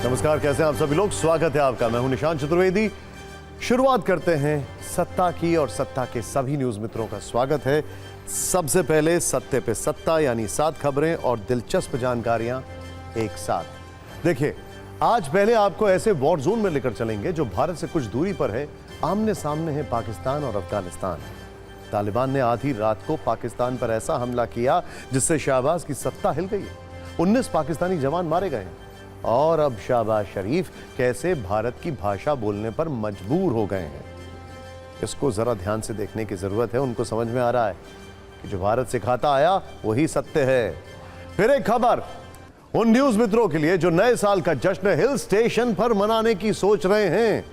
नमस्कार, कैसे हैं आप सभी लोग। स्वागत है आपका। मैं हूं निशांत चतुर्वेदी। शुरुआत करते हैं सत्ता की, और सत्ता के सभी न्यूज मित्रों का स्वागत है। सबसे पहले सत्ते पे सत्ता, यानी 7 खबरें और दिलचस्प जानकारियां एक साथ। देखिए, आज पहले आपको ऐसे वॉर जोन में लेकर चलेंगे जो भारत से कुछ दूरी पर है। आमने सामने है पाकिस्तान और अफगानिस्तान। तालिबान ने आधी रात को पाकिस्तान पर ऐसा हमला किया जिससे शहबाज की सत्ता हिल गई है। 19 पाकिस्तानी जवान मारे गए हैं, और अब शहबाज शरीफ कैसे भारत की भाषा बोलने पर मजबूर हो गए हैं, इसको जरा ध्यान से देखने की जरूरत है। उनको समझ में आ रहा है कि जो भारत सिखाता आया वही सत्य है। फिर एक खबर उन न्यूज मित्रों के लिए जो नए साल का जश्न हिल स्टेशन पर मनाने की सोच रहे हैं।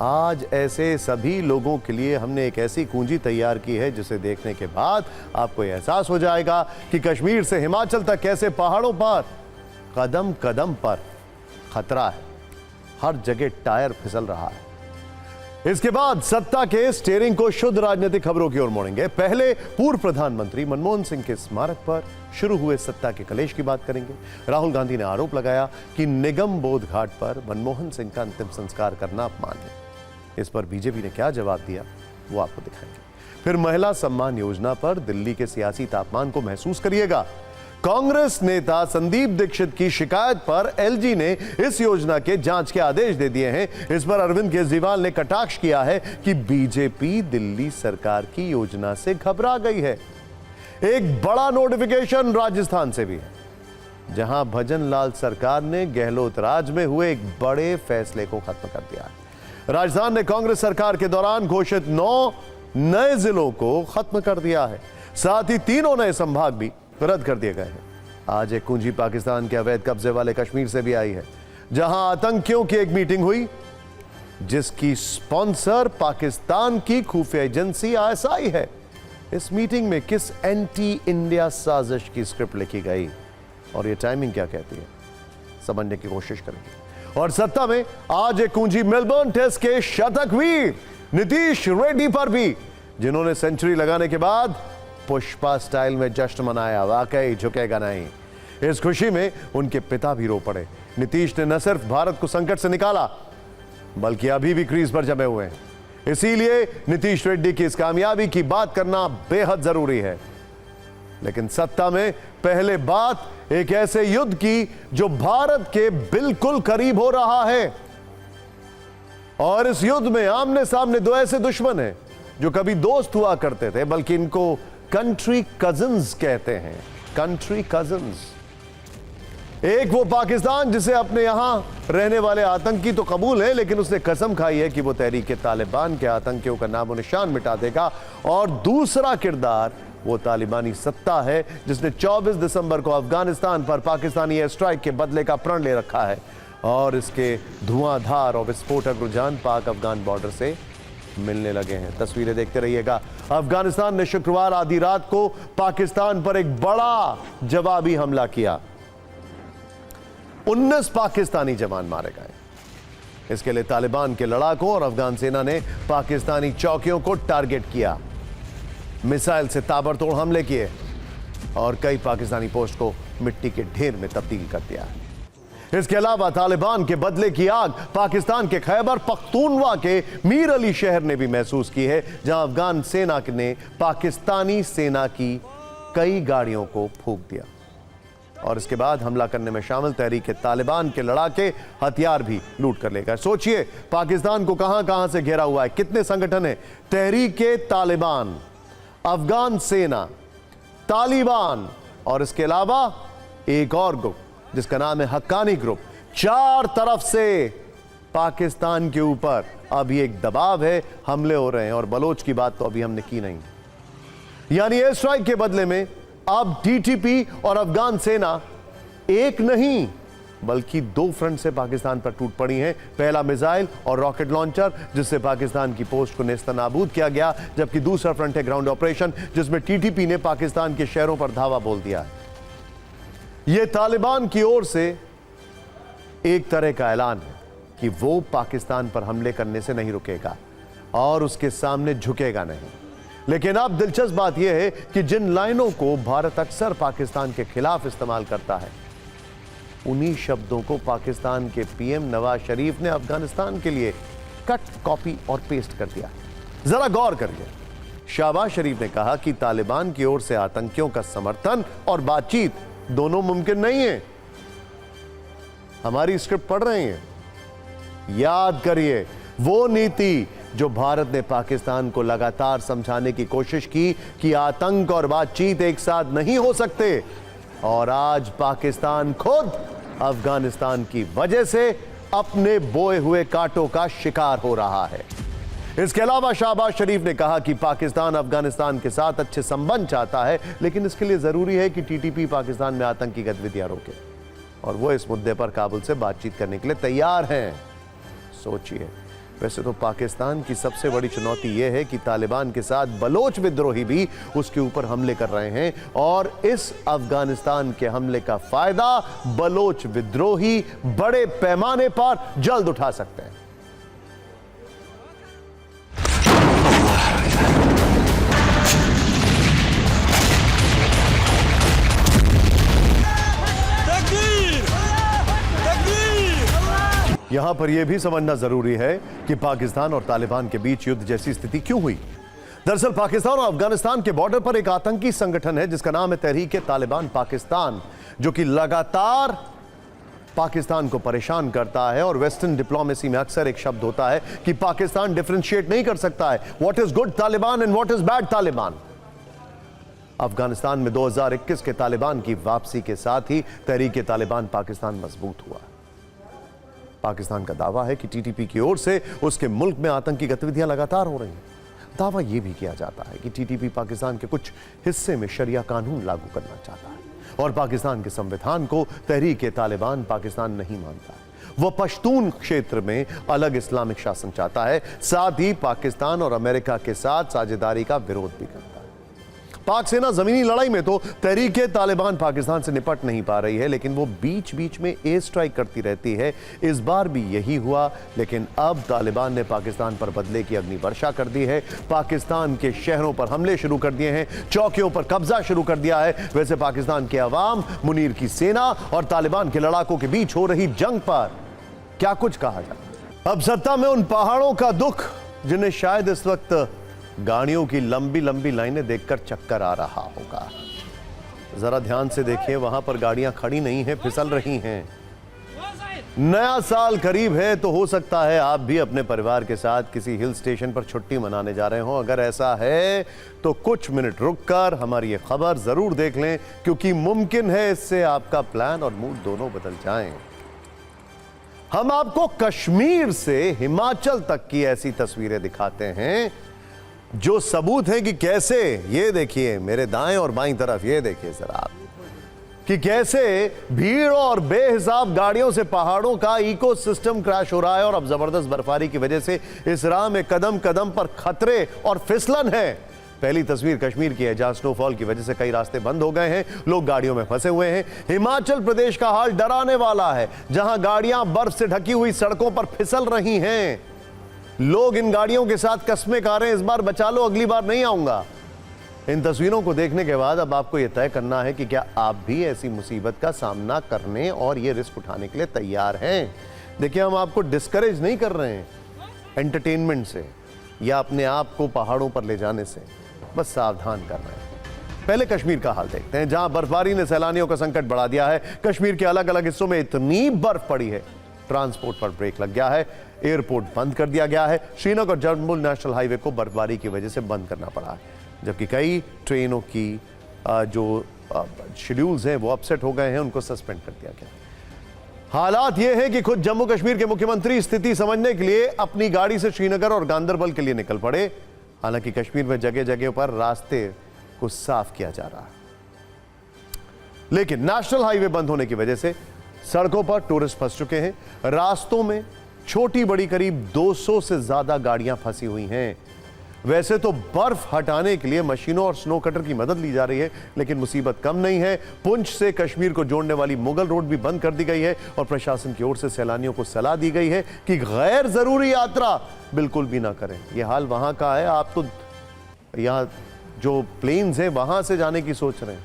आज ऐसे सभी लोगों के लिए हमने एक ऐसी कुंजी तैयार की है जिसे देखने के बाद आपको एहसास हो जाएगा कि कश्मीर से हिमाचल तक कैसे पहाड़ों पर कदम कदम पर खतरा है। हर जगह टायर फिसल रहा है। इसके बाद सत्ता के स्टीयरिंग को शुद्ध राजनीतिक खबरों की ओर मोड़ेंगे। पहले पूर्व प्रधानमंत्री मनमोहन सिंह के स्मारक पर शुरू हुए सत्ता के कलेश की बात करेंगे। राहुल गांधी ने आरोप लगाया कि निगम बोध घाट पर मनमोहन सिंह का अंतिम संस्कार करना अपमान है। इस पर बीजेपी ने क्या जवाब दिया वो आपको दिखाएंगे। फिर महिला सम्मान योजना पर दिल्ली के सियासी तापमान को महसूस करिएगा। कांग्रेस नेता संदीप दीक्षित की शिकायत पर एलजी ने इस योजना के जांच के आदेश दे दिए हैं। इस पर अरविंद केजरीवाल ने कटाक्ष किया है कि बीजेपी दिल्ली सरकार की योजना से घबरा गई है। एक बड़ा नोटिफिकेशन राजस्थान से भी है, जहां भजन लाल सरकार ने गहलोत राज में हुए एक बड़े फैसले को खत्म कर दिया है। राजस्थान ने कांग्रेस सरकार के दौरान घोषित 9 नए जिलों को खत्म कर दिया है। साथ ही 3 नए संभाग भी रद्द कर दिए गए हैं। आज एक कुंजी पाकिस्तान के अवैध कब्जे वाले कश्मीर से भी आई है, जहां आतंकियों की एक मीटिंग हुई जिसकी स्पॉन्सर पाकिस्तान की खुफिया एजेंसी आईएसआई है। इस मीटिंग में किस एंटी इंडिया साजिश की स्क्रिप्ट लिखी गई और यह टाइमिंग क्या कहती है, समझने की कोशिश करेंगे। और सत्ता में आज एक कुंजी मेलबर्न टेस्ट के शतकवीर नीतीश रेड्डी पर भी, जिन्होंने सेंचुरी लगाने के बाद पुष्पा स्टाइल में जश्न मनाया। वाकई झुकेगा नहीं। इस खुशी में उनके पिता भी रो पड़े। नीतीश ने न सिर्फ भारत को संकट से निकाला बल्कि अभी भी क्रीज पर जमे हुए हैं। इसीलिए नीतीश रेड्डी की इस कामयाबी की बात करना बेहद जरूरी है। लेकिन सत्ता में पहले बात एक ऐसे युद्ध की जो भारत के बिल्कुल करीब हो रहा है। और इस युद्ध में आमने सामने 2 ऐसे दुश्मन हैं जो कभी दोस्त हुआ करते थे, बल्कि इनको कंट्री कजिन्स कहते हैं। Country cousins. एक वो पाकिस्तान जिसे अपने यहां रहने वाले आतंकी तो कबूल है, लेकिन उसने कसम खाई है कि वो तहरीक तालिबान के आतंकियों का नामो निशान मिटा देगा। और दूसरा किरदार वो तालिबानी सत्ता है जिसने 24 दिसंबर को अफगानिस्तान पर पाकिस्तानी एयर स्ट्राइक के बदले का प्रण ले रखा है। और इसके धुआंधार और विस्फोटक रुझान पाक अफगान बॉर्डर से मिलने लगे हैं। तस्वीरें देखते रहिएगा। अफगानिस्तान ने शुक्रवार आधी रात को पाकिस्तान पर एक बड़ा जवाबी हमला किया। 19 पाकिस्तानी जवान मारे गए। इसके लिए तालिबान के लड़ाकों और अफगान सेना ने पाकिस्तानी चौकियों को टारगेट किया, मिसाइल से ताबड़तोड़ हमले किए और कई पाकिस्तानी पोस्ट को मिट्टी के ढेर में तब्दील कर दिया। इसके अलावा तालिबान के बदले की आग पाकिस्तान के खैबर पख्तूनवा के मीर अली शहर ने भी महसूस की है, जहां अफगान सेना ने पाकिस्तानी सेना की कई गाड़ियों को फूंक दिया। और इसके बाद हमला करने में शामिल तहरीक तालिबान के लड़ाके हथियार भी लूट कर ले गए। सोचिए, पाकिस्तान को कहां कहां से घेरा हुआ है, कितने संगठन है। तहरीक तालिबान, अफगान सेना, तालिबान और इसके अलावा एक और ग्रुप जिसका नाम है हक्कानी ग्रुप। 4 तरफ से पाकिस्तान के ऊपर अभी एक दबाव है, हमले हो रहे हैं। और बलोच की बात तो अभी हमने की नहीं। यानी एयर स्ट्राइक के बदले में अब टीटीपी और अफगान सेना एक नहीं बल्कि 2 फ्रंट से पाकिस्तान पर टूट पड़ी हैं। पहला मिसाइल और रॉकेट लॉन्चर जिससे पाकिस्तान की पोस्ट को नेस्तनाबूद किया गया, जबकि दूसरा फ्रंट है ग्राउंड ऑपरेशन जिसमें टीटीपी ने पाकिस्तान के शहरों पर धावा बोल दिया है। यह तालिबान की ओर से एक तरह का ऐलान है कि वो पाकिस्तान पर हमले करने से नहीं रुकेगा और उसके सामने झुकेगा नहीं। लेकिन अब दिलचस्प बात यह है कि जिन लाइनों को भारत अक्सर पाकिस्तान के खिलाफ इस्तेमाल करता है, उन्हीं शब्दों को पाकिस्तान के पीएम नवाज शरीफ ने अफगानिस्तान के लिए कट, कॉपी और पेस्ट कर दिया। जरा गौर करिए, शहबाज शरीफ ने कहा कि तालिबान की ओर से आतंकियों का समर्थन और बातचीत दोनों मुमकिन नहीं है। हमारी स्क्रिप्ट पढ़ रहे हैं? याद करिए, वो नीति जो भारत ने पाकिस्तान को लगातार समझाने की कोशिश की कि आतंक और बातचीत एक साथ नहीं हो सकते, और आज पाकिस्तान खुद अफगानिस्तान की वजह से अपने बोए हुए कांटों का शिकार हो रहा है। इसके अलावा शहबाज शरीफ ने कहा कि पाकिस्तान अफगानिस्तान के साथ अच्छे संबंध चाहता है, लेकिन इसके लिए जरूरी है कि टीटीपी पाकिस्तान में आतंकी गतिविधियां रोके, और वो इस मुद्दे पर काबुल से बातचीत करने के लिए तैयार हैं। सोचिए, वैसे तो पाकिस्तान की सबसे बड़ी चुनौती यह है कि तालिबान के साथ बलोच विद्रोही भी उसके ऊपर हमले कर रहे हैं, और इस अफगानिस्तान के हमले का फायदा बलोच विद्रोही बड़े पैमाने पर जल्द उठा सकते हैं। यहां पर यह भी समझना जरूरी है कि पाकिस्तान और तालिबान के बीच युद्ध जैसी स्थिति क्यों हुई। दरअसल पाकिस्तान और अफगानिस्तान के बॉर्डर पर एक आतंकी संगठन है जिसका नाम है तहरीक-ए-तालिबान पाकिस्तान, जो कि लगातार पाकिस्तान को परेशान करता है। और वेस्टर्न डिप्लोमेसी में अक्सर एक शब्द होता है कि पाकिस्तान डिफरेंशिएट नहीं कर सकता है what is good Taliban and what is bad Taliban. Afghanistan में 2021 के तालिबान की वापसी के साथ ही तहरीक-ए-तालिबान पाकिस्तान मजबूत हुआ। पाकिस्तान का दावा है कि टीटीपी की ओर से उसके मुल्क में आतंकी गतिविधियां लगातार हो रही हैं। दावा यह भी किया जाता है कि टीटीपी पाकिस्तान के कुछ हिस्से में शरिया कानून लागू करना चाहता है, और पाकिस्तान के संविधान को तहरीक-ए-तालिबान पाकिस्तान नहीं मानता है। वह पश्तून क्षेत्र में अलग इस्लामिक शासन चाहता है, साथ ही पाकिस्तान और अमेरिका के साथ साझेदारी का विरोध भी करता है। पाक सेना जमीनी लड़ाई में तो तहरीक-ए-तालिबान पाकिस्तान से निपट नहीं पा रही है, लेकिन वो बीच बीच में एयर स्ट्राइक करती रहती है। इस बार भी यही हुआ, लेकिन अब तालिबान ने पाकिस्तान पर बदले की अग्नि वर्षा कर दी है। पाकिस्तान के शहरों पर हमले शुरू कर दिए हैं, चौकियों पर कब्जा शुरू कर दिया है। वैसे पाकिस्तान के अवाम, मुनीर की सेना और तालिबान के लड़ाकों के बीच हो रही जंग पर क्या कुछ कहा जाए। अब सत्ता में उन पहाड़ों का दुख जिन्हें शायद इस वक्त गाड़ियों की लंबी लंबी लाइनें देखकर चक्कर आ रहा होगा। जरा ध्यान से देखिए, वहां पर गाड़ियां खड़ी नहीं हैं, फिसल रही हैं। नया साल करीब है, तो हो सकता है आप भी अपने परिवार के साथ किसी हिल स्टेशन पर छुट्टी मनाने जा रहे हो। अगर ऐसा है तो कुछ मिनट रुककर हमारी ये खबर जरूर देख लें, क्योंकि मुमकिन है इससे आपका प्लान और मूड दोनों बदल जाएं। हम आपको कश्मीर से हिमाचल तक की ऐसी तस्वीरें दिखाते हैं जो सबूत है कि कैसे, ये देखिए मेरे दाएं और बाईं तरफ, ये देखिए जरा आप, कि कैसे भीड़ और बेहिसाब गाड़ियों से पहाड़ों का इकोसिस्टम क्रैश हो रहा है। और अब जबरदस्त बर्फबारी की वजह से इस राह में कदम कदम पर खतरे और फिसलन है। पहली तस्वीर कश्मीर की है, जहां स्नोफॉल की वजह से कई रास्ते बंद हो गए हैं, लोग गाड़ियों में फंसे हुए हैं। हिमाचल प्रदेश का हाल डराने वाला है, जहां गाड़ियां बर्फ से ढकी हुई सड़कों पर फिसल रही हैं। लोग इन गाड़ियों के साथ कस्में खा रहे हैं, इस बार बचा लो, अगली बार नहीं आऊंगा। इन तस्वीरों को देखने के बाद अब आपको यह तय करना है कि क्या आप भी ऐसी मुसीबत का सामना करने और ये रिस्क उठाने के लिए तैयार हैं। देखिए, हम आपको डिस्करेज नहीं कर रहे हैं एंटरटेनमेंट से या अपने आप को पहाड़ों पर ले जाने से, बस सावधान कर रहे हैं। पहले कश्मीर का हाल देखते हैं, जहां बर्फबारी ने सैलानियों का संकट बढ़ा दिया है। कश्मीर के अलग अलग हिस्सों में इतनी बर्फ पड़ी है, ट्रांसपोर्ट पर ब्रेक लग गया है, एयरपोर्ट बंद कर दिया गया है। श्रीनगर जम्मू नेशनल हाईवे को बर्फबारी की वजह से बंद करना पड़ा है, जबकि कई ट्रेनों की जो शेड्यूल्स हैं वो अपसेट हो गए हैं, उनको सस्पेंड कर दिया गया। हालात ये है कि खुद जम्मू कश्मीर के मुख्यमंत्री स्थिति समझने के लिए अपनी गाड़ी से श्रीनगर और गांदरबल के लिए निकल पड़े। हालांकि कश्मीर में जगह जगह पर रास्ते को साफ किया जा रहा है, लेकिन नेशनल हाईवे बंद होने की वजह से सड़कों पर टूरिस्ट फंस चुके हैं। रास्तों में छोटी बड़ी करीब 200 से ज्यादा गाड़ियां फंसी हुई हैं। वैसे तो बर्फ हटाने के लिए मशीनों और स्नो कटर की मदद ली जा रही है, लेकिन मुसीबत कम नहीं है। पुंछ से कश्मीर को जोड़ने वाली मुगल रोड भी बंद कर दी गई है, और प्रशासन की ओर से सैलानियों को सलाह दी गई है कि गैर जरूरी यात्रा बिल्कुल भी ना करें। यह हाल वहां का है, आप तो यहां जो प्लेन्स हैं वहां से जाने की सोच रहे हैं,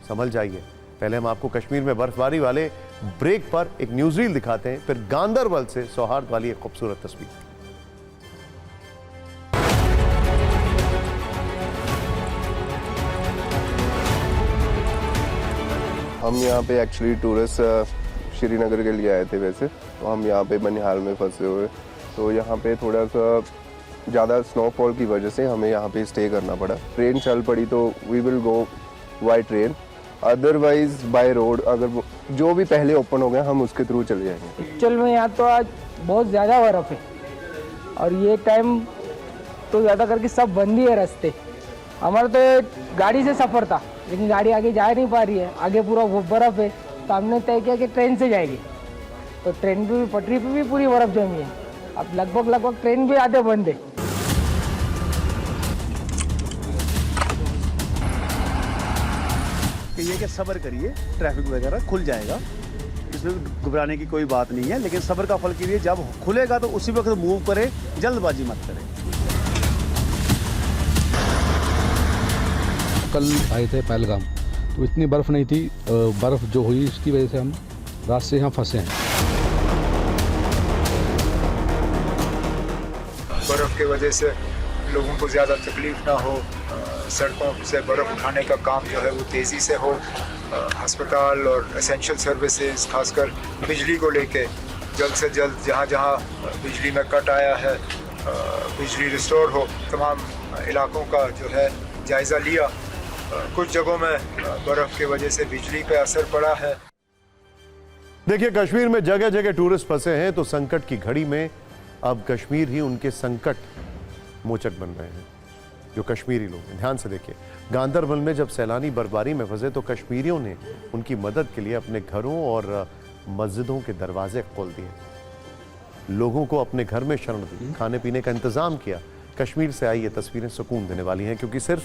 समझ जाइए। पहले हम आपको कश्मीर में बर्फबारी वाले ब्रेक पर एक न्यूज़रील दिखाते हैं, फिर गांदरबल से सौहार्द वाली एक खूबसूरत तस्वीर। हम यहाँ पे एक्चुअली टूरिस्ट श्रीनगर के लिए आए थे वैसे, तो हम यहाँ पे बनिहाल में फंसे हुए, तो यहाँ पे थोड़ा सा ज़्यादा स्नोफॉल की वजह से हमें यहाँ पे स्टे करना पड़ा। ट्रेन चल पड़ी तो we will go by train, otherwise by road. अगर जो भी पहले ओपन हो गया हम उसके थ्रू चले जाएंगे। एक्चुअल में यहाँ तो आज बहुत ज़्यादा बर्फ़ है और ये टाइम तो ज़्यादा करके सब बंद ही है रास्ते। हमारा तो गाड़ी से सफ़र था, लेकिन गाड़ी आगे जा नहीं पा रही है, आगे पूरा वो बर्फ़ है। तो हमने तय किया कि ट्रेन से जाएगी, तो ट्रेन पे भी पटरी पे भी पूरी बर्फ़ जमी है। अब लगभग ट्रेन भी आधे बंद है। ये कि सब्र करिए, ट्रैफिक वगैरह खुल जाएगा, इसमें घबराने की कोई बात नहीं है। लेकिन सब्र का फल कीजिए, जब खुलेगा तो उसी वक्त मूव करें, जल्दबाजी मत करें। कल आए थे पहलगाम, तो इतनी बर्फ़ नहीं थी। बर्फ़ जो हुई उसकी वजह से हम रात से यहाँ फंसे हैं। बर्फ़ की वजह से लोगों को ज़्यादा तकलीफ ना हो, सड़कों से बर्फ़ उठाने का काम जो है वो तेज़ी से हो। अस्पताल और एसेंशियल सर्विसेज खासकर बिजली को लेके जल्द से जल्द जहाँ जहाँ बिजली में कट आया है बिजली रिस्टोर हो। तमाम इलाकों का जो है जायज़ा लिया। कुछ जगहों में बर्फ़ की वजह से बिजली पे असर पड़ा है। देखिए, कश्मीर में जगह जगह टूरिस्ट फंसे हैं, तो संकट की घड़ी में अब कश्मीर ही उनके संकट मोचक बन रहे हैं, जो कश्मीरी लोग हैं। ध्यान से देखिए, गांदरबल में जब सैलानी बर्फबारी में फंसे तो कश्मीरियों ने उनकी मदद के लिए अपने घरों और मस्जिदों के दरवाजे खोल दिए, लोगों को अपने घर में शरण दी, खाने पीने का इंतजाम किया। कश्मीर से आई ये तस्वीरें सुकून देने वाली हैं, क्योंकि सिर्फ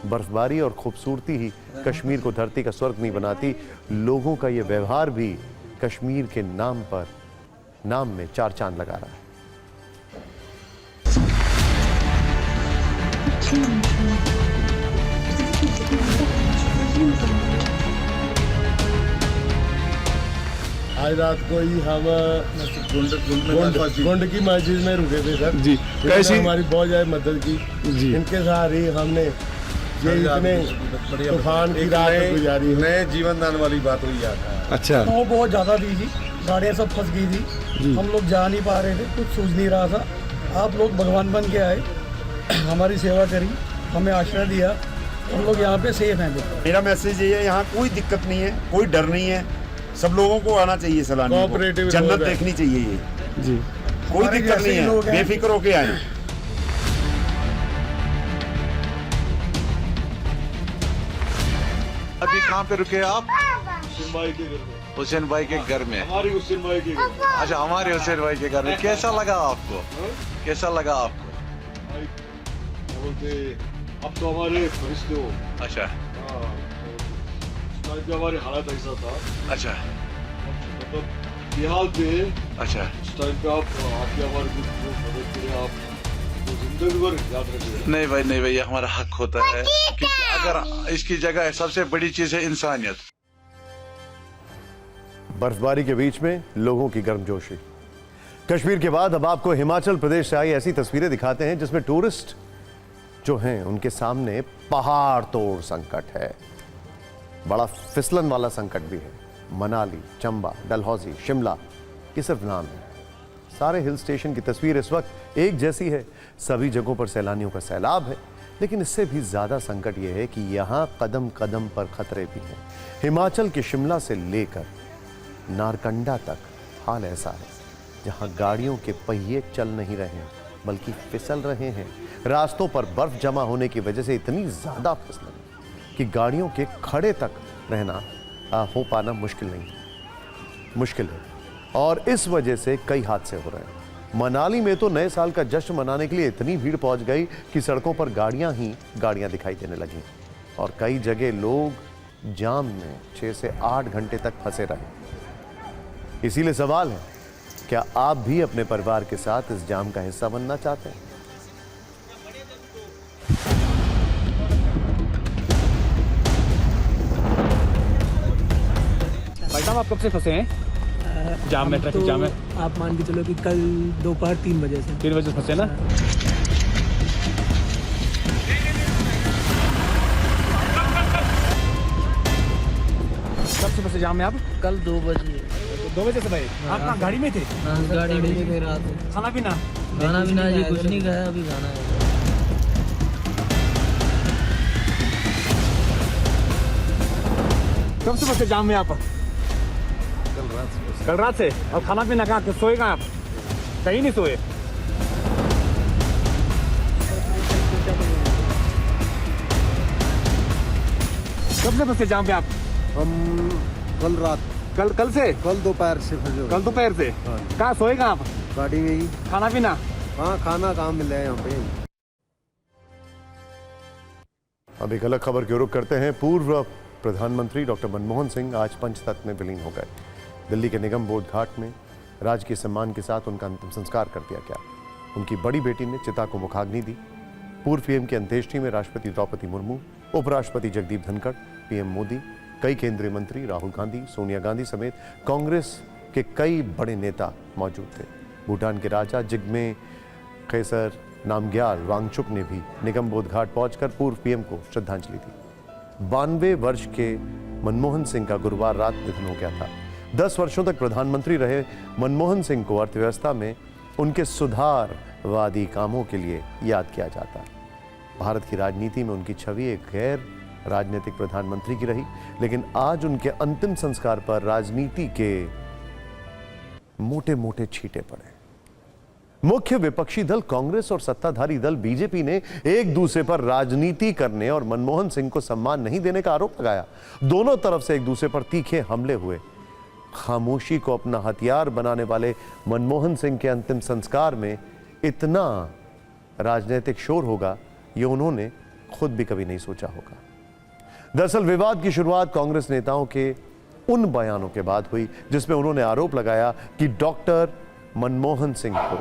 बर्फबारी और खूबसूरती ही कश्मीर को धरती का स्वर्ग नहीं बनाती, लोगों का ये व्यवहार भी कश्मीर के नाम में चार चांद लगा रहा है। आज रात को ही हम गुंड की मस्जिद में रुके थे सर जी। कैसी हमारी बहुत ज्यादा मदद की जी, इनके सहारे हमने ये इतने तूफान की रात गुजारी है। नए जीवन दान वाली बात हुई याद। अच्छा, वो बहुत ज़्यादा थी जी, गाड़ियाँ सब फंस गई थी, हम लोग जा नहीं पा रहे थे, कुछ सूझ नहीं रहा था। आप लोग भगवान बन के आए, हमारी सेवा करी, हमें आश्रय दिया, हम लोग यहाँ पे सेफ हैं। मेरा मैसेज ये है, यहाँ कोई दिक्कत नहीं है, कोई डर नहीं है, सब लोगों को आना चाहिए, सैलानियों को जन्नत देखनी चाहिए ये जी। कोई दिक्कत नहीं है, बेफिक्र होके आए। अभी कहाँ पे रुके आप? हुसैन भाई के घर में। हमारी हुसैन भाई के घर। अच्छा, हमारे हुसैन भाई के घर में। कैसा लगा आपको? कैसा लगा आपको? बोलते अब तो हमारे फरिश्ते हो। अच्छा, हमारे हालात ऐसा था। अच्छा, मतलब बिहार पे अच्छा, इस टाइम पे आप आके हमारे कुछ मदद करें, आप तो जिंदगी भर याद रखिए। नहीं भाई, नहीं भाई, ये हमारा हक होता है कि अगर इसकी जगह सबसे बड़ी चीज है इंसानियत। बर्फबारी के बीच में लोगों की गर्मजोशी। कश्मीर के बाद अब आपको हिमाचल प्रदेश से आई ऐसी तस्वीरें दिखाते हैं जिसमें टूरिस्ट जो हैं उनके सामने पहाड़ तोड़ संकट है, बड़ा फिसलन वाला संकट भी है। मनाली, चंबा, डलहौजी, शिमला, ये सिर्फ नाम है। सारे हिल स्टेशन की तस्वीर इस वक्त एक जैसी है, सभी जगहों पर सैलानियों का सैलाब है। लेकिन इससे भी ज़्यादा संकट यह है कि यहाँ कदम कदम पर खतरे भी हैं। हिमाचल के शिमला से लेकर नारकंडा तक हाल ऐसा है, जहाँ गाड़ियों के पहिए चल नहीं रहे हैं बल्कि फिसल रहे हैं। रास्तों पर बर्फ जमा होने की वजह से इतनी ज़्यादा फिसलन कि गाड़ियों के खड़े तक रहना हो पाना मुश्किल है। और इस वजह से कई हादसे हो रहे हैं। मनाली में तो नए साल का जश्न मनाने के लिए इतनी भीड़ पहुंच गई कि सड़कों पर गाड़ियां दिखाई देने लगी और कई जगह लोग जाम में 6 से 8 घंटे तक फंसे रहे। इसीलिए सवाल है, क्या आप भी अपने परिवार के साथ इस जाम का हिस्सा बनना चाहते हैं? साहब आप कब से फंसे हैं जाम में, ट्रैफिक जाम में? आप मान के चलो कि कल दोपहर 3 बजे से 3 बजे फंसे ना? कब से फंसे जाम में आप? कल 2 बजे 2 बजे से भाई आप कहाँ गाड़ी में थे? गाड़ी में थे रात में। खाना पीना? खाना पीना जी कुछ नहीं खाया, अभी खाना है। कब से फंसे जाम में आप? कल रात से। और खाना पीना कहाँ, सोए कहाँ आप? कहीं नहीं सोए? कब से फंसे जाम पे आप? हम कल रात, कल से? कल दोपहर से फंसे। कल दोपहर से? कहाँ सोए कहाँ आप? गाड़ी में ही। खाना पीना? हाँ, खाना कहाँ मिल रहा है यहाँ पे। अब एक अलग खबर की रुख करते हैं। पूर्व प्रधानमंत्री डॉक्टर मनमोहन सिंह आज पंचतत्व में विलीन हो गए। दिल्ली के निगम बोध घाट में राजकीय सम्मान के साथ उनका अंतिम संस्कार कर दिया गया। उनकी बड़ी बेटी ने चिता को मुखाग्नि दी। पूर्व पीएम की अंत्येष्टि में राष्ट्रपति द्रौपदी मुर्मू, उपराष्ट्रपति जगदीप धनखड़, पीएम मोदी, कई केंद्रीय मंत्री, राहुल गांधी, सोनिया गांधी समेत कांग्रेस के कई बड़े नेता मौजूद थे। भूटान के राजा जिग्मे खेसर नामग्याल वांगचुक ने भी निगम बोध घाट पहुंचकर पूर्व पीएम को श्रद्धांजलि दी। 92 वर्ष के मनमोहन सिंह का गुरुवार रात निधन हो गया था। 10 वर्षों तक प्रधानमंत्री रहे मनमोहन सिंह को अर्थव्यवस्था में उनके सुधारवादी कामों के लिए याद किया जाता है। भारत की राजनीति में उनकी छवि एक गैर राजनीतिक प्रधानमंत्री की रही, लेकिन आज उनके अंतिम संस्कार पर राजनीति के मोटे मोटे छींटे पड़े। मुख्य विपक्षी दल कांग्रेस और सत्ताधारी दल बीजेपी ने एक दूसरे पर राजनीति करने और मनमोहन सिंह को सम्मान नहीं देने का आरोप लगाया। दोनों तरफ से एक दूसरे पर तीखे हमले हुए। खामोशी को अपना हथियार बनाने वाले मनमोहन सिंह के अंतिम संस्कार में इतना राजनीतिक शोर होगा, ये उन्होंने खुद भी कभी नहीं सोचा होगा। दरअसल विवाद की शुरुआत कांग्रेस नेताओं के उन बयानों के बाद हुई जिसमें उन्होंने आरोप लगाया कि डॉक्टर मनमोहन सिंह को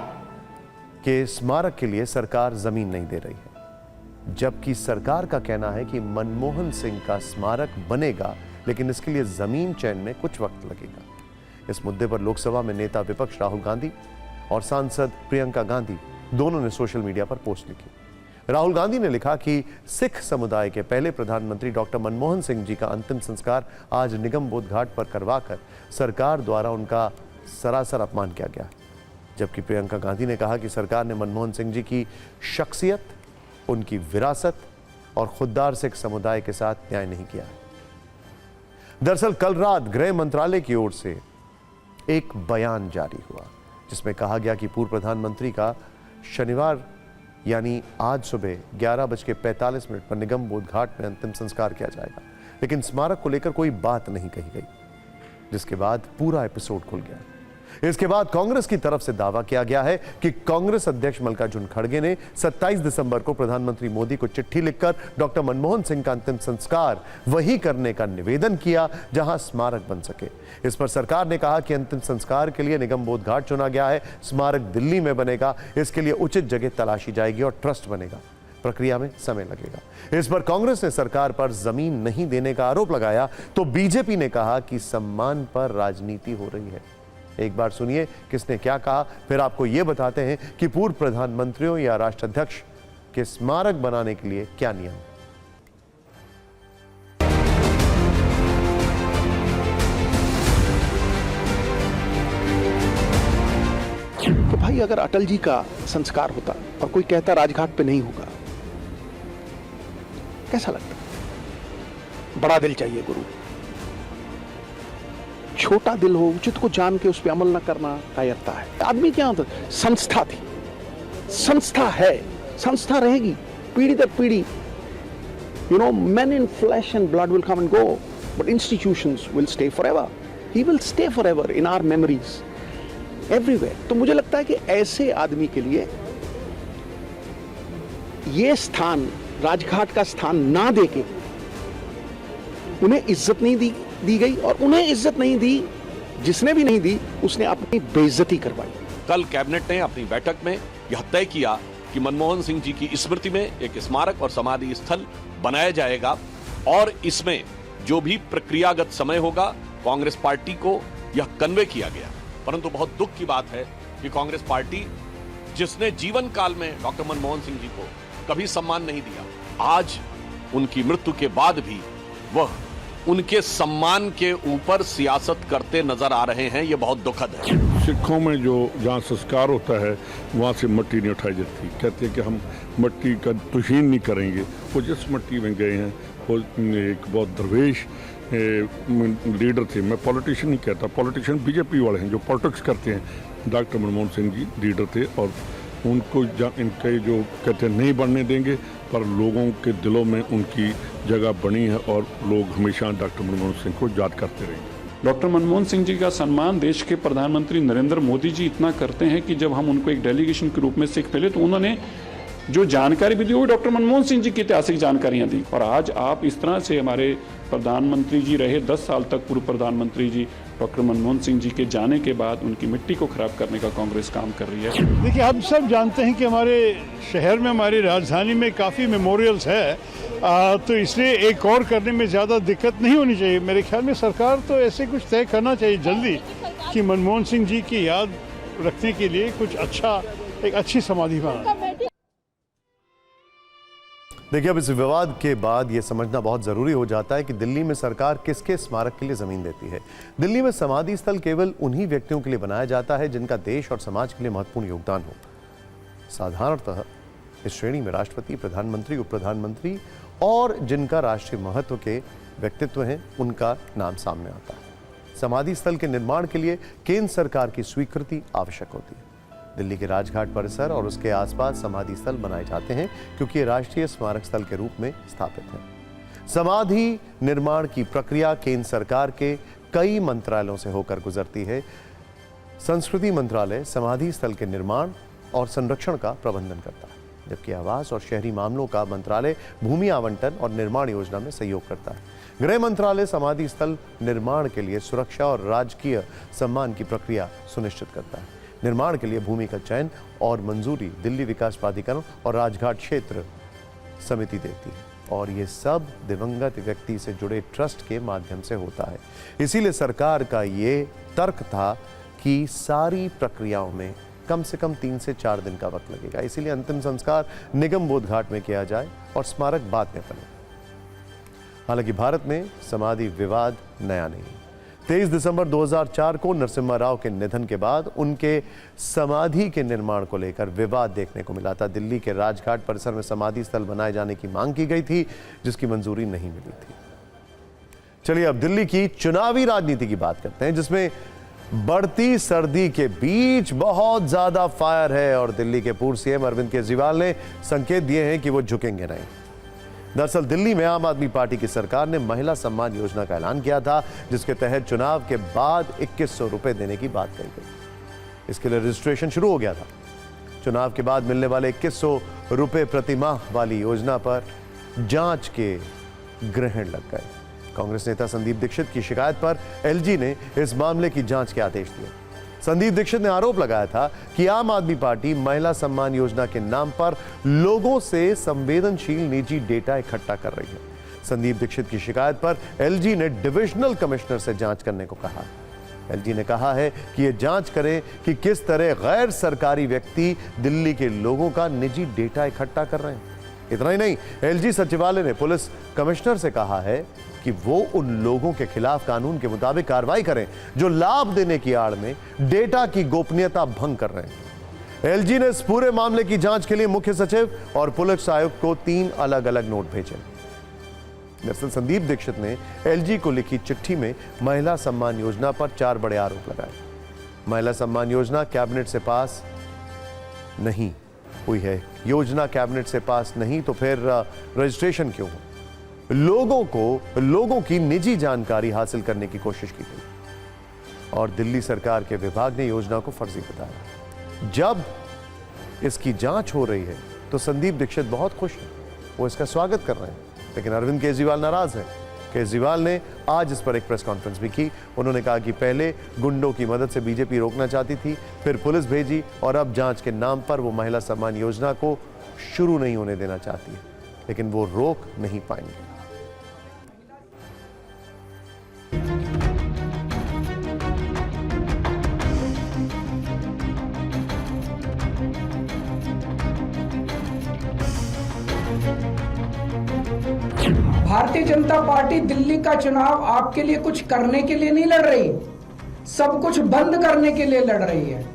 के स्मारक के लिए सरकार जमीन नहीं दे रही है, जबकि सरकार का कहना है कि मनमोहन सिंह का स्मारक बनेगा, लेकिन इसके लिए जमीन चयन में कुछ वक्त लगेगा। इस मुद्दे पर लोकसभा में नेता विपक्ष राहुल गांधी और सांसद प्रियंका गांधी दोनों ने सोशल मीडिया पर पोस्ट लिखी। राहुल गांधी ने लिखा कि सिख समुदाय के पहले प्रधानमंत्री डॉक्टर मनमोहन सिंह जी का अंतिम संस्कार आज निगम बोध घाट पर करवाकर सरकार द्वारा उनका सरासर अपमान किया गया। जबकि प्रियंका गांधी ने कहा कि सरकार ने मनमोहन सिंह जी की शख्सियत, उनकी विरासत और खुददार सिख समुदाय के साथ न्याय नहीं किया। दरअसल कल रात गृह मंत्रालय की ओर से एक बयान जारी हुआ जिसमें कहा गया कि पूर्व प्रधानमंत्री का शनिवार यानी आज सुबह 11:45 पर निगम बोध घाट में अंतिम संस्कार किया जाएगा, लेकिन स्मारक को लेकर कोई बात नहीं कही गई, जिसके बाद पूरा एपिसोड खुल गया। इसके बाद कांग्रेस की तरफ से दावा किया गया है कि कांग्रेस अध्यक्ष मल्लिकार्जुन खड़गे ने 27 दिसंबर को प्रधानमंत्री मोदी को चिट्ठी लिखकर डॉक्टर मनमोहन सिंह का अंतिम संस्कार वही करने का निवेदन किया जहां स्मारक बन सके। इस पर सरकार ने कहा कि अंतिम संस्कार के लिए निगम बोध घाट चुना गया है, स्मारक दिल्ली में बनेगा, इसके लिए उचित जगह तलाशी जाएगी और ट्रस्ट बनेगा, प्रक्रिया में समय लगेगा। इस पर कांग्रेस ने सरकार पर जमीन नहीं देने का आरोप लगाया तो बीजेपी ने कहा कि सम्मान पर राजनीति हो रही है। एक बार सुनिए किसने क्या कहा, फिर आपको यह बताते हैं कि पूर्व प्रधानमंत्रियों या राष्ट्राध्यक्ष के स्मारक बनाने के लिए क्या नियम। कि भाई अगर अटल जी का संस्कार होता और कोई कहता राजघाट पे नहीं होगा, कैसा लगता? बड़ा दिल चाहिए गुरु। छोटा दिल हो, उचित को जान के उस पर अमल न करना कायरता है। आदमी क्या होता? संस्था थी, संस्था है, संस्था रहेगी पीढ़ी दर पीढ़ी। You know, men in flesh and blood will come and go, but institutions will stay forever. He will stay forever in our memories, everywhere. तो मुझे लगता है कि ऐसे आदमी के लिए ये स्थान, राजघाट का स्थान ना देके उन्हें इज्जत नहीं दी गई, और उन्हें इज्जत नहीं दी, जिसने भी नहीं दी उसने अपनी बेइज्जती करवाई। कल कैबिनेट ने अपनी बैठक में यह तय किया कि मनमोहन सिंह जी की स्मृति में एक स्मारक और समाधि स्थल बनाया जाएगा, और इसमें जो भी प्रक्रियागत समय होगा कांग्रेस पार्टी को यह कन्वे किया गया। परंतु बहुत दुख की बात है कि कांग्रेस पार्टी, जिसने जीवन काल में डॉक्टर मनमोहन सिंह जी को कभी सम्मान नहीं दिया, आज उनकी मृत्यु के बाद भी वह उनके सम्मान के ऊपर सियासत करते नजर आ रहे हैं। यह बहुत दुखद है। सिखों में जो जहाँ संस्कार होता है वहाँ से मिट्टी नहीं उठाई जाती। कहते हैं कि हम मिट्टी का तुहीन नहीं करेंगे। वो जिस मिट्टी में गए हैं वो एक बहुत दरवेश लीडर थे। मैं पॉलिटिशियन नहीं कहता, पॉलिटिशियन बीजेपी वाले हैं जो पॉलिटिक्स करते हैं। डॉक्टर मनमोहन सिंह जी लीडर थे और उनको इनके जो कहते हैं नहीं बनने देंगे, पर लोगों के दिलों में उनकी जगह बनी है और लोग हमेशा डॉक्टर मनमोहन सिंह को याद करते रहेंगे। डॉक्टर मनमोहन सिंह जी का सम्मान देश के प्रधानमंत्री नरेंद्र मोदी जी इतना करते हैं कि जब हम उनको एक डेलीगेशन के रूप में सिख मिले तो उन्होंने जो जानकारी भी दी वो डॉक्टर मनमोहन सिंह जी की ऐतिहासिक जानकारियां दी। और आज आप इस तरह से हमारे प्रधानमंत्री जी रहे 10 साल तक, पूर्व प्रधानमंत्री जी डॉक्टर मनमोहन सिंह जी के जाने के बाद उनकी मिट्टी को खराब करने का कांग्रेस काम कर रही है। देखिए, हम सब जानते हैं कि हमारे शहर में, हमारी राजधानी में काफ़ी मेमोरियल्स है, तो इसलिए एक और करने में ज़्यादा दिक्कत नहीं होनी चाहिए। मेरे ख्याल में सरकार तो ऐसे कुछ तय करना चाहिए जल्दी कि मनमोहन सिंह जी की याद रखने के लिए कुछ अच्छा, एक अच्छी समाधि बनाए। देखिए, अब इस विवाद के बाद ये समझना बहुत ज़रूरी हो जाता है कि दिल्ली में सरकार किसके स्मारक के लिए ज़मीन देती है। दिल्ली में समाधि स्थल केवल उन्हीं व्यक्तियों के लिए बनाया जाता है जिनका देश और समाज के लिए महत्वपूर्ण योगदान हो। साधारणतः इस श्रेणी में राष्ट्रपति, प्रधानमंत्री, उप प्रधानमंत्री और जिनका राष्ट्रीय महत्व के व्यक्तित्व हैं, उनका नाम सामने आता है। समाधि स्थल के निर्माण के लिए केंद्र सरकार की स्वीकृति आवश्यक होती है। दिल्ली के राजघाट परिसर और उसके आसपास समाधि स्थल बनाए जाते हैं क्योंकि ये राष्ट्रीय स्मारक स्थल के रूप में स्थापित है। समाधि निर्माण की प्रक्रिया केंद्र सरकार के कई मंत्रालयों से होकर गुजरती है। संस्कृति मंत्रालय समाधि स्थल के निर्माण और संरक्षण का प्रबंधन करता है, जबकि आवास और शहरी मामलों का मंत्रालय भूमि आवंटन और निर्माण योजना में सहयोग करता है। गृह मंत्रालय समाधि स्थल निर्माण के लिए सुरक्षा और राजकीय सम्मान की प्रक्रिया सुनिश्चित करता है। निर्माण के लिए भूमि का चयन और मंजूरी दिल्ली विकास प्राधिकरण और राजघाट क्षेत्र समिति देती है और ये सब दिवंगत व्यक्ति से जुड़े ट्रस्ट के माध्यम से होता है। इसीलिए सरकार का ये तर्क था कि सारी प्रक्रियाओं में कम से कम 3 से 4 दिन का वक्त लगेगा। इसीलिए अंतिम संस्कार निगम बोध घाट में किया जाए और स्मारक बाद में बने। हालांकि भारत में समाधि विवाद नया नहीं। 23 दिसंबर 2004 को नरसिम्हा राव के निधन के बाद उनके समाधि के निर्माण को लेकर विवाद देखने को मिला था। दिल्ली के राजघाट परिसर में समाधि स्थल बनाए जाने की मांग की गई थी, जिसकी मंजूरी नहीं मिली थी। चलिए अब दिल्ली की चुनावी राजनीति की बात करते हैं, जिसमें बढ़ती सर्दी के बीच बहुत ज्यादा फायर है और दिल्ली के पूर्व सीएम अरविंद केजरीवाल ने संकेत दिए हैं कि वो झुकेंगे नहीं। दरअसल दिल्ली में आम आदमी पार्टी की सरकार ने महिला सम्मान योजना का ऐलान किया था, जिसके तहत चुनाव के बाद 2100 रुपए देने की बात कही गई। इसके लिए रजिस्ट्रेशन शुरू हो गया था। चुनाव के बाद मिलने वाले 2100 रुपए प्रतिमाह वाली योजना पर जांच के ग्रहण लग गए। कांग्रेस नेता संदीप दीक्षित की शिकायत पर एलजी ने इस मामले की जांच के आदेश दिए। संदीप दीक्षित ने आरोप लगाया था कि आम आदमी पार्टी महिला सम्मान योजना के नाम पर लोगों से संवेदनशील निजी डेटा इकट्ठा कर रही है। संदीप दीक्षित की शिकायत पर एलजी ने डिविजनल कमिश्नर से जांच करने को कहा। एलजी ने कहा है कि यह जांच करें कि किस तरह गैर सरकारी व्यक्ति दिल्ली के लोगों का निजी डेटा इकट्ठा कर रहे हैं। इतना ही नहीं, एलजी सचिवालय ने पुलिस कमिश्नर से कहा है कि वो उन लोगों के खिलाफ कानून के मुताबिक कार्रवाई करें जो लाभ देने की आड़ में डेटा की गोपनीयता भंग कर रहे हैं। एलजी ने इस पूरे मामले की जांच के लिए मुख्य सचिव और पुलिस आयुक्त को 3 अलग अलग नोट भेजे। दरअसल संदीप दीक्षित ने एलजी को लिखी चिट्ठी में महिला सम्मान योजना पर 4 बड़े आरोप लगाए। महिला सम्मान योजना कैबिनेट से पास नहीं हुई है। योजना कैबिनेट से पास नहीं तो फिर रजिस्ट्रेशन क्यों हो? लोगों की निजी जानकारी हासिल करने की कोशिश की गई और दिल्ली सरकार के विभाग ने योजना को फर्जी बताया। जब इसकी जांच हो रही है तो संदीप दीक्षित बहुत खुश हैं, वो इसका स्वागत कर रहे हैं, लेकिन अरविंद केजरीवाल नाराज हैं। केजरीवाल ने आज इस पर एक प्रेस कॉन्फ्रेंस भी की। उन्होंने कहा कि पहले गुंडों की मदद से बीजेपी रोकना चाहती थी, फिर पुलिस भेजी और अब जांच के नाम पर वो महिला सम्मान योजना को शुरू नहीं होने देना चाहती है, लेकिन वो रोक नहीं पाएंगे। भारतीय जनता पार्टी दिल्ली का चुनाव आपके लिए कुछ करने के लिए नहीं लड़ रही, सब कुछ बंद करने के लिए लड़ रही है।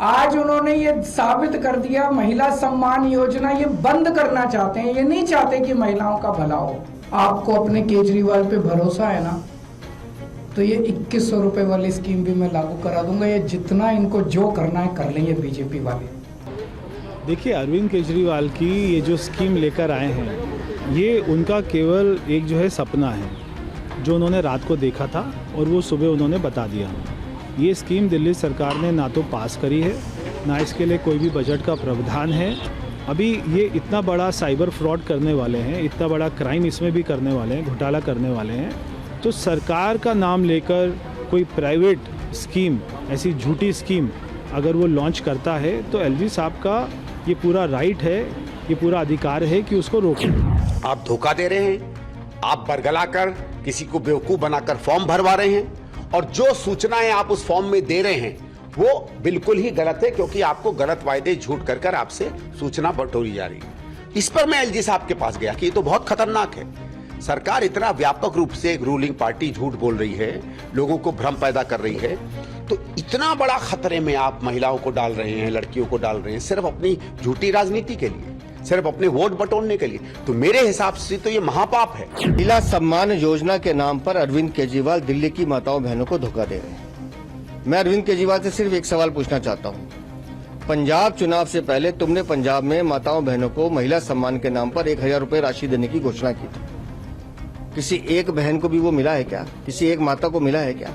आज उन्होंने ये साबित कर दिया, महिला सम्मान योजना ये बंद करना चाहते हैं, ये नहीं चाहते कि महिलाओं का भला हो। आपको अपने केजरीवाल पे भरोसा है ना, तो ये 2100 रुपए वाली स्कीम भी मैं लागू करा दूंगा। ये जितना इनको जो करना है कर लेंगे बीजेपी वाले। देखिए, अरविंद केजरीवाल की ये जो स्कीम लेकर आए हैं, ये उनका केवल एक जो है सपना है, जो उन्होंने रात को देखा था और वो सुबह उन्होंने बता दिया। ये स्कीम दिल्ली सरकार ने ना तो पास करी है, ना इसके लिए कोई भी बजट का प्रावधान है। अभी ये इतना बड़ा साइबर फ्रॉड करने वाले हैं, इतना बड़ा क्राइम इसमें भी करने वाले हैं, घोटाला करने वाले हैं, तो सरकार का नाम लेकर कोई प्राइवेट स्कीम, ऐसी झूठी स्कीम अगर वो लॉन्च करता है तो एलजी साहब का ये पूरा राइट है, ये पूरा अधिकार है कि उसको रोकें। आप धोखा दे रहे हैं, आप बरगला कर किसी को बेवकूफ बनाकर फॉर्म भरवा रहे हैं, और जो सूचनाएं आप उस फॉर्म में दे रहे हैं वो बिल्कुल ही गलत है, क्योंकि आपको गलत वायदे झूठ कर कर आपसे सूचना बटोरी जा रही है। इस पर मैं एलजी साहब के पास गया कि ये तो बहुत खतरनाक है। सरकार इतना व्यापक रूप से एक रूलिंग पार्टी झूठ बोल रही है, लोगों को भ्रम पैदा कर रही है, तो इतना बड़ा खतरे में आप महिलाओं को डाल रहे हैं, लड़कियों को डाल रहे हैं, सिर्फ अपनी झूठी राजनीति के लिए, सिर्फ अपने वोट बटोरने के लिए। तो मेरे हिसाब से तो ये महापाप है। महिला सम्मान योजना के नाम पर अरविंद केजरीवाल दिल्ली की माताओं बहनों को धोखा दे रहे हैं। मैं अरविंद केजरीवाल से सिर्फ एक सवाल पूछना चाहता हूँ। पंजाब चुनाव से पहले तुमने पंजाब में माताओं बहनों को महिला सम्मान के नाम पर 1000 रुपए राशि देने की घोषणा की थी। किसी एक बहन को भी वो मिला है क्या? किसी एक माता को मिला है क्या?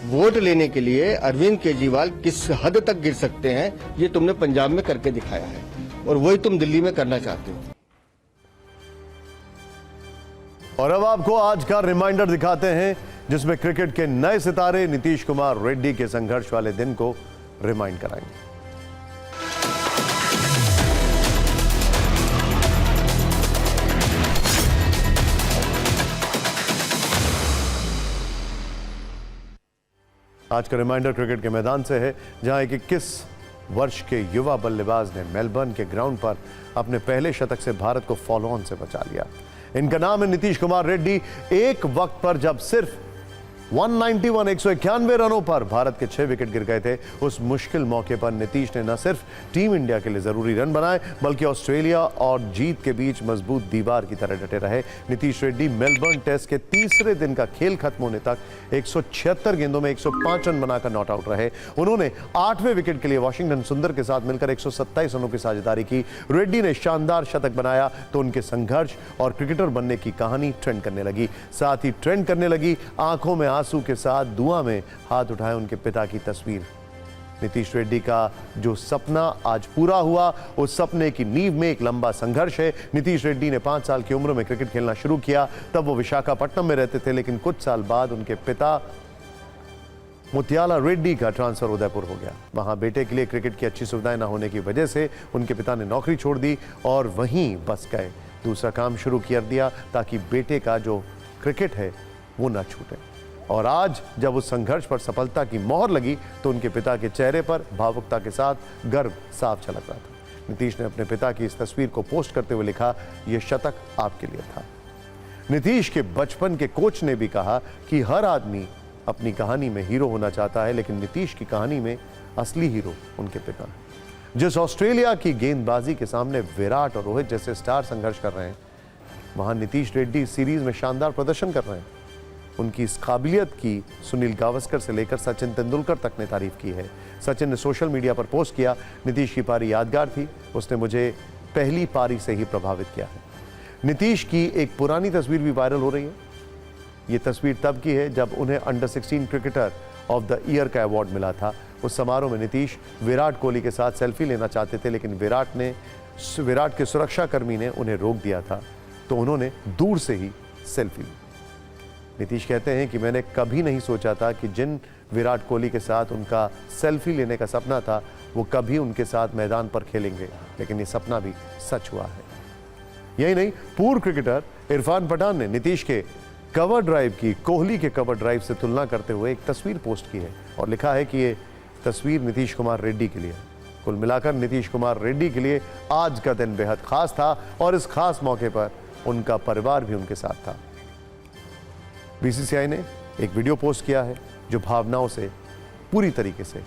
वोट लेने के लिए अरविंद केजरीवाल किस हद तक गिर सकते हैं, ये तुमने पंजाब में करके दिखाया है, और वही तुम दिल्ली में करना चाहते हो। और अब आपको आज का रिमाइंडर दिखाते हैं, जिसमें क्रिकेट के नए सितारे नीतीश कुमार रेड्डी के संघर्ष वाले दिन को रिमाइंड कराएंगे। आज का रिमाइंडर क्रिकेट के मैदान से है, जहां एक 21 वर्ष के युवा बल्लेबाज ने मेलबर्न के ग्राउंड पर अपने पहले शतक से भारत को फॉलो ऑन से बचा लिया। इनका नाम है नीतीश कुमार रेड्डी। एक वक्त पर जब सिर्फ 191 रनों पर भारत के 6 विकेट गिर गए थे, उस मुश्किल मौके पर नीतीश ने न सिर्फ टीम इंडिया के लिए जरूरी रन बनाए, बल्कि ऑस्ट्रेलिया और जीत के बीच मजबूत दीवार की तरह डटे रहे। नीतीश रेड्डी मेलबर्न टेस्ट के तीसरे दिन का खेल खत्म होने तक 176 गेंदों में 105 रन बनाकर नॉट आउट रहे। उन्होंने 8वें विकेट के लिए वाशिंगटन सुंदर के साथ मिलकर 127 रनों की साझेदारी की। रेड्डी ने शानदार शतक बनाया तो उनके संघर्ष और क्रिकेटर बनने की कहानी ट्रेंड करने लगी। साथ ही ट्रेंड करने लगी आंखों में आंसू के साथ दुआ में हाथ उठाए उनके पिता की तस्वीर। नीतीश रेड्डी का जो सपना आज पूरा हुआ, उस सपने की नींव में एक लंबा संघर्ष है। नीतीश रेड्डी ने 5 साल की उम्र में क्रिकेट खेलना शुरू किया। तब वो विशाखापट्टनम में रहते थे, लेकिन कुछ साल बाद उनके पिता मुत्याला रेड्डी का ट्रांसफर उदयपुर हो गया। वहां बेटे के लिए क्रिकेट की अच्छी सुविधाएं न होने की वजह से उनके पिता ने नौकरी छोड़ दी और वहीं बस गए। दूसरा काम शुरू कर दिया ताकि बेटे का जो क्रिकेट है वो न छूटे। और आज जब उस संघर्ष पर सफलता की मोहर लगी तो उनके पिता के चेहरे पर भावुकता के साथ गर्व साफ झलक रहा था। नीतीश ने अपने पिता की इस तस्वीर को पोस्ट करते हुए लिखा, यह शतक आपके लिए था। नीतीश के बचपन के कोच ने भी कहा कि हर आदमी अपनी कहानी में हीरो होना चाहता है, लेकिन नीतीश की कहानी में असली हीरो उनके पिता हैं। जिस ऑस्ट्रेलिया की गेंदबाजी के सामने विराट और रोहित जैसे स्टार संघर्ष कर रहे हैं, वहां नीतीश रेड्डी सीरीज में शानदार प्रदर्शन कर रहे हैं। उनकी इस काबिलियत की सुनील गावस्कर से लेकर सचिन तेंदुलकर तक ने तारीफ की है। सचिन ने सोशल मीडिया पर पोस्ट किया, नीतीश की पारी यादगार थी, उसने मुझे पहली पारी से ही प्रभावित किया है। नीतीश की एक पुरानी तस्वीर भी वायरल हो रही है। ये तस्वीर तब की है जब उन्हें under 16 cricketer of the year का अवार्ड मिला था। उस समारोह में नीतीश विराट कोहली के साथ सेल्फी लेना चाहते थे, लेकिन विराट के सुरक्षाकर्मी ने उन्हें रोक दिया था, तो उन्होंने दूर से ही सेल्फी ली। नीतीश कहते हैं कि मैंने कभी नहीं सोचा था कि जिन विराट कोहली के साथ उनका सेल्फी लेने का सपना था, वो कभी उनके साथ मैदान पर खेलेंगे, लेकिन ये सपना भी सच हुआ है। यही नहीं, पूर्व क्रिकेटर इरफान पठान ने नीतीश के कवर ड्राइव की कोहली के कवर ड्राइव से तुलना करते हुए एक तस्वीर पोस्ट की है और लिखा है कि ये तस्वीर नीतीश कुमार रेड्डी के लिए। कुल मिलाकर नीतीश कुमार रेड्डी के लिए आज का दिन बेहद खास था और इस खास मौके पर उनका परिवार भी उनके साथ था। बीसीसीआई ने एक वीडियो पोस्ट किया है जो भावनाओं से पूरी तरीके से